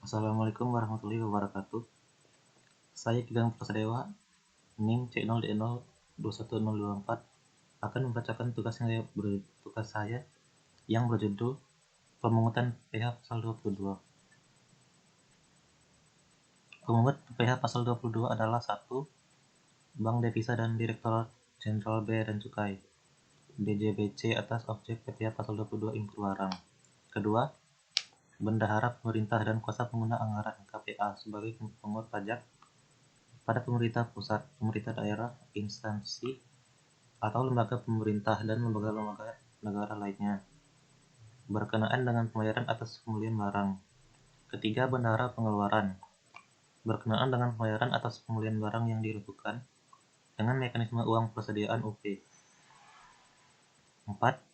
Assalamualaikum warahmatullahi wabarakatuh. Saya Gilang Prasadewa, NIM C0D02124, akan membacakan tugas saya yang berjudul Pemungutan PH Pasal 22. Pemungut PH Pasal 22 adalah 1. Bank Devisa dan Direktorat Jenderal Bea dan Cukai (DJBC) atas objek PPh Pasal 22 impor barang. Kedua, Bendahara Pemerintah dan Kuasa Pengguna Anggaran (KPA) sebagai pemungut pajak pada pemerintah pusat, pemerintah daerah, instansi, atau lembaga pemerintah dan lembaga-lembaga negara lainnya, berkenaan dengan pembayaran atas pembelian barang. Ketiga, Bendahara Pengeluaran, berkenaan dengan pembayaran atas pembelian barang yang dilakukan dengan mekanisme uang persediaan UP. 4.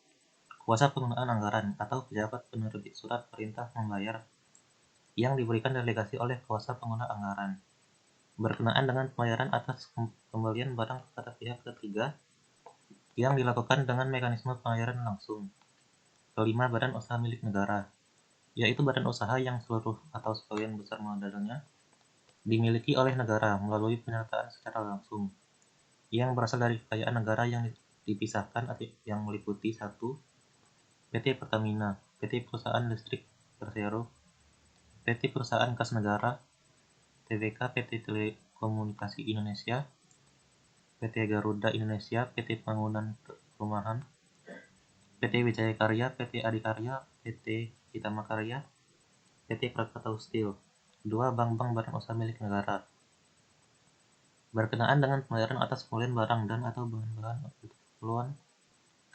Kuasa Penggunaan Anggaran atau pejabat penerbit surat perintah membayar yang diberikan delegasi oleh kuasa pengguna anggaran, berkenaan dengan pembayaran atas pembelian barang kepada pihak ketiga yang dilakukan dengan mekanisme pembayaran langsung. Kelima, Badan Usaha milik negara, yaitu badan usaha yang seluruh atau sebagian besar modalnya dimiliki oleh negara melalui penyertaan secara langsung, yang berasal dari kekayaan negara yang dipisahkan yang meliputi 1. PT Pertamina, PT Perusahaan Listrik Persero, PT Perusahaan Kas Negara, TBK, PT Telekomunikasi Indonesia, PT Garuda Indonesia, PT Pembangunan Perumahan, PT Wijaya Karya, PT Adikarya, PT Hitama Karya, PT Krakatau Steel. 2. Bank-bank badan usaha milik negara, berkenaan dengan pembayaran atas pembelian barang dan atau bahan-bahan keperluan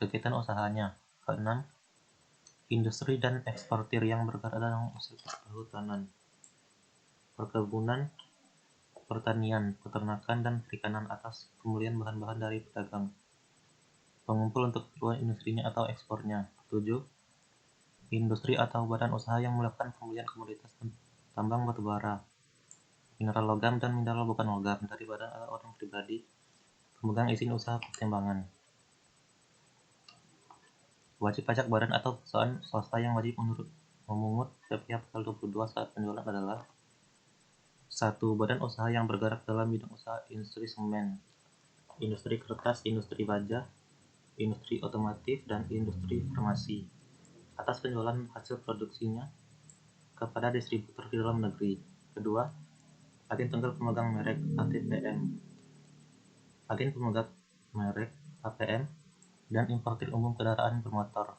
kegiatan usahanya. 6. Industri dan eksportir yang bergerak dalam usaha perhutanan, perkebunan, pertanian, peternakan, dan perikanan atas pembelian bahan-bahan dari pedagang, pengumpul untuk keperluan industrinya atau ekspornya. 7. Industri atau badan usaha yang melakukan pembelian komoditas tambang batubara, mineral logam dan mineral bukan logam dari badan atau orang pribadi pemegang izin usaha pertambangan. Wajib pajak badan atau perusahaan swasta yang wajib memungut PPh Pasal 22 saat penjualan adalah 1. Badan usaha yang bergerak dalam bidang usaha industri semen, industri kertas, industri baja, industri otomotif, dan industri farmasi atas penjualan hasil produksinya kepada distributor di dalam negeri. Kedua, agen tunggal pemegang merek (ATPM), agen pemegang merek (APM), dan importir umum kendaraan bermotor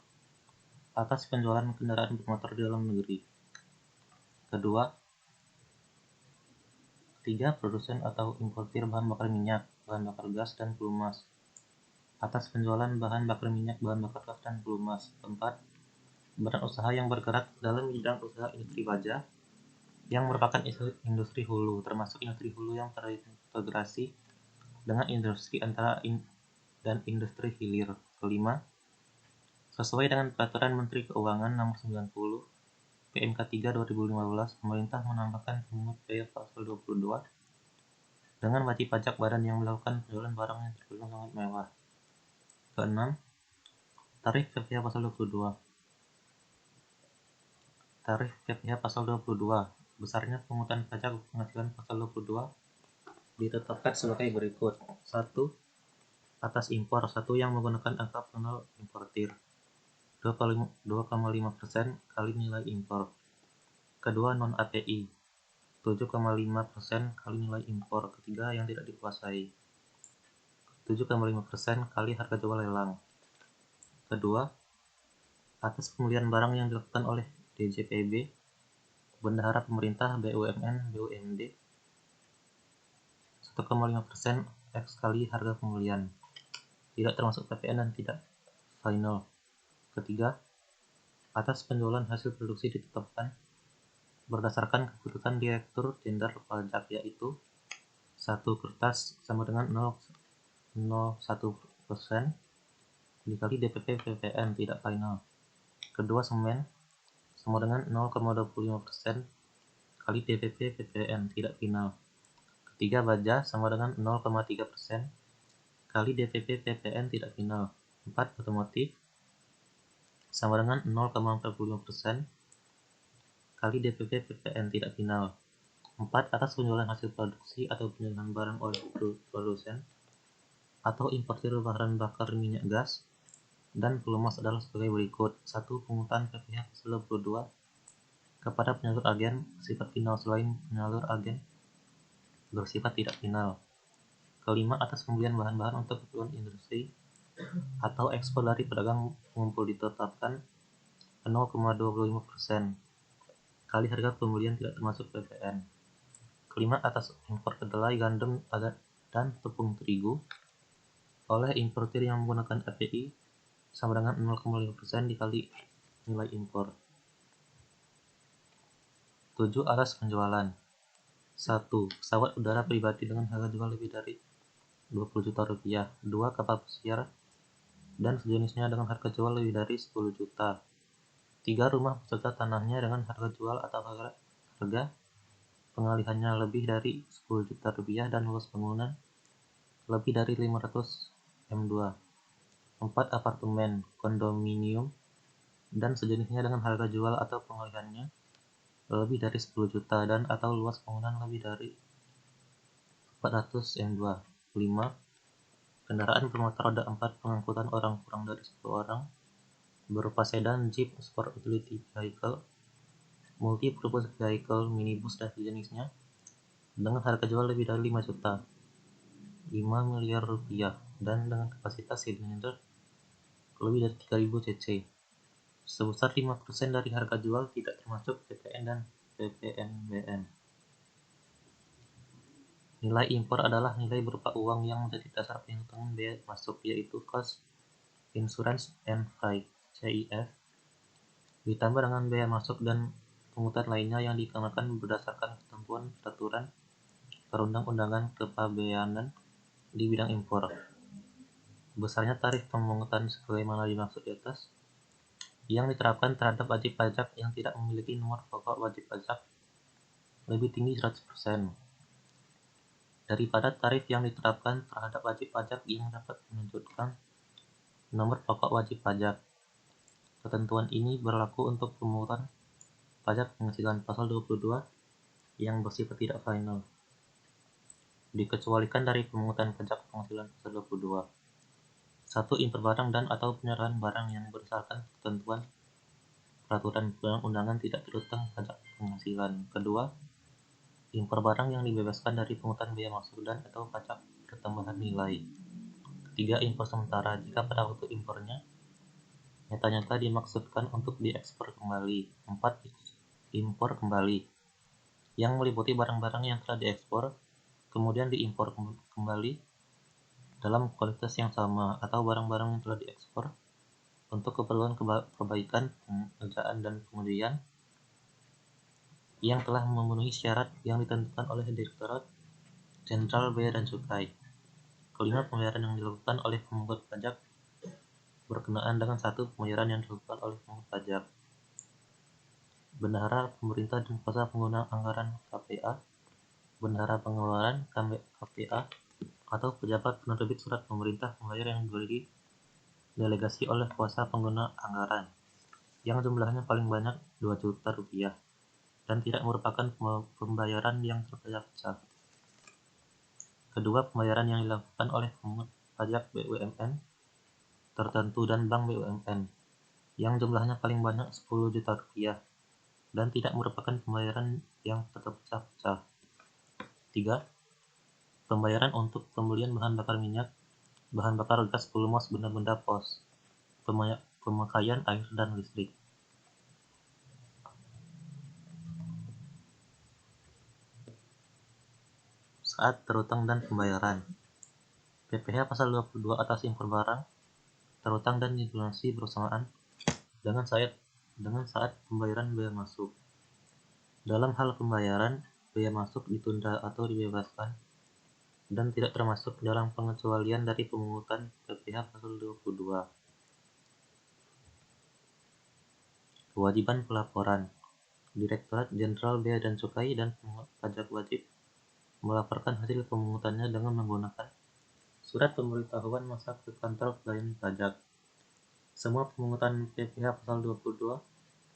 atas penjualan kendaraan bermotor di dalam negeri. Ketiga, produsen atau importir bahan bakar minyak, bahan bakar gas, dan pelumas atas penjualan bahan bakar minyak, bahan bakar gas, dan pelumas. 4. Badan usaha yang bergerak dalam bidang usaha industri baja yang merupakan industri hulu, termasuk industri hulu yang terintegrasi dengan industri antara dan industri hilir. 5. Sesuai dengan Peraturan Menteri Keuangan Nomor 90 PMK 3 2015, pemerintah menambahkan pemungut PPh Pasal 22 dengan wajib pajak badan yang melakukan penjualan barang yang tergolong sangat mewah. 6. Tarif PPh Pasal 22. Tarif PPh Pasal 22. Besarnya pemungutan pajak penghasilan Pasal 22 ditetapkan sebagai berikut. 1. Atas impor 1 yang menggunakan angka pengenal importir 2,5% kali nilai impor. Kedua, non-API 7,5% kali nilai impor. Ketiga, yang tidak dikuasai 7,5% kali harga jual lelang. Kedua, atas pembelian barang yang dilakukan oleh DJPB, Bendahara Pemerintah, BUMN, BUMD 1,5% X kali harga pembelian, tidak termasuk PPN dan tidak final. Ketiga, atas penjualan hasil produksi ditetapkan berdasarkan keputusan Direktur Jenderal Pajak, yaitu 1. Kertas sama dengan 0,01% dikali DPP PPN tidak final. Kedua, semen sama dengan 0,25% kali DPP PPN tidak final. Ketiga, baja sama dengan 0,3% kali DPP PPN tidak final. 4. Otomotif sama dengan 0,45% kali DPP PPN tidak final. 4. Atas penjualan hasil produksi atau penjualan barang oleh produsen atau importir bahan bakar minyak gas dan pelumas adalah sebagai berikut. 1. Pungutan PPh pasal 22 kepada penyalur agen bersifat final selain penyalur agen bersifat tidak final. Kelima, atas pembelian bahan-bahan untuk keperluan industri atau ekspor dari pedagang pengumpul ditetapkan 0,25% kali harga pembelian tidak termasuk PPN. Kelima, atas impor kedelai, gandum, dan tepung terigu oleh importir yang menggunakan API sama dengan 0,5% dikali nilai impor. 7. Atas penjualan 1. Pesawat udara pribadi dengan harga jual lebih dari 20 juta rupiah. 2. Kapal pesiar dan sejenisnya dengan harga jual lebih dari 10 juta. 3. Rumah beserta tanahnya dengan harga jual atau harga pengalihannya lebih dari 10 juta rupiah dan luas bangunan lebih dari 500 m2. 4. Apartemen, kondominium, dan sejenisnya dengan harga jual atau pengalihannya lebih dari 10 juta dan atau luas bangunan lebih dari 400 m2. 5. Kendaraan bermotor roda 4 pengangkutan orang kurang dari 10 orang berupa sedan, jeep, sport utility vehicle, multi-purpose vehicle, minibus, dan sejenisnya dengan harga jual lebih dari 5 juta 5 miliar rupiah dan dengan kapasitas silinder lebih dari 3000 cc sebesar 5% dari harga jual tidak termasuk PPN dan PPNBM. Nilai impor adalah nilai berupa uang yang menjadi dasar penghitungan biaya masuk, yaitu Cost Insurance and Freight (CIF) ditambah dengan biaya masuk dan pungutan lainnya yang dikenakan berdasarkan ketentuan peraturan perundang-undangan kepabeanan di bidang impor. Besarnya tarif pemungutan sebagaimana dimaksud di atas yang diterapkan terhadap wajib pajak yang tidak memiliki nomor pokok wajib pajak lebih tinggi 100% daripada tarif yang diterapkan terhadap wajib pajak yang dapat menunjukkan nomor pokok wajib pajak. Ketentuan ini berlaku untuk pemungutan pajak penghasilan pasal 22 yang bersifat tidak final, dikecualikan dari pemungutan pajak penghasilan pasal 22. 1. Impor barang dan atau penyerahan barang yang berdasarkan ketentuan peraturan perundang-undangan tidak terutang pajak penghasilan. Kedua, impor barang yang dibebaskan dari pungutan biaya masuk dan atau pajak pertambahan nilai. Ketiga, impor sementara jika pada waktu impornya nyata-nyata dimaksudkan untuk diekspor kembali. 4. Impor kembali yang meliputi barang-barang yang telah diekspor kemudian diimpor kembali dalam kualitas yang sama atau barang-barang yang telah diekspor untuk keperluan perbaikan, pengerjaan, dan pengujian yang telah memenuhi syarat yang ditentukan oleh Direktorat Jenderal Bea dan Cukai. Kelima, pembayaran yang dilakukan oleh pemungut pajak berkenaan dengan 1. Pembayaran yang dilakukan oleh pemungut pajak, bendahara pemerintah dan kuasa pengguna anggaran KPA, bendahara pengeluaran KPA, atau pejabat penerbit surat pemerintah pembayar yang diberi delegasi oleh kuasa pengguna anggaran yang jumlahnya paling banyak 2 juta rupiah dan tidak merupakan pembayaran yang terpecah-pecah. Kedua, pembayaran yang dilakukan oleh pemungut pajak BUMN tertentu dan bank BUMN yang jumlahnya paling banyak 10 juta rupiah dan tidak merupakan pembayaran yang terpecah-pecah. 3. Pembayaran untuk pembelian bahan bakar minyak, bahan bakar gas, pelumas, benda-benda pos, pemakaian air dan listrik. Saat terutang dan pembayaran. PPh pasal 22 atas impor barang terutang dan dilunasi bersamaan dengan saat pembayaran bea masuk. Dalam hal pembayaran, bea masuk ditunda atau dibebaskan dan tidak termasuk dalam pengecualian dari pemungutan PPh pasal 22. Kewajiban pelaporan. Direktorat Jenderal Bea dan Cukai dan pemungut pajak wajib melaporkan hasil pemungutannya dengan menggunakan surat pemberitahuan masak ke kantor pelayanan pajak. Semua pemungutan PPh pasal 22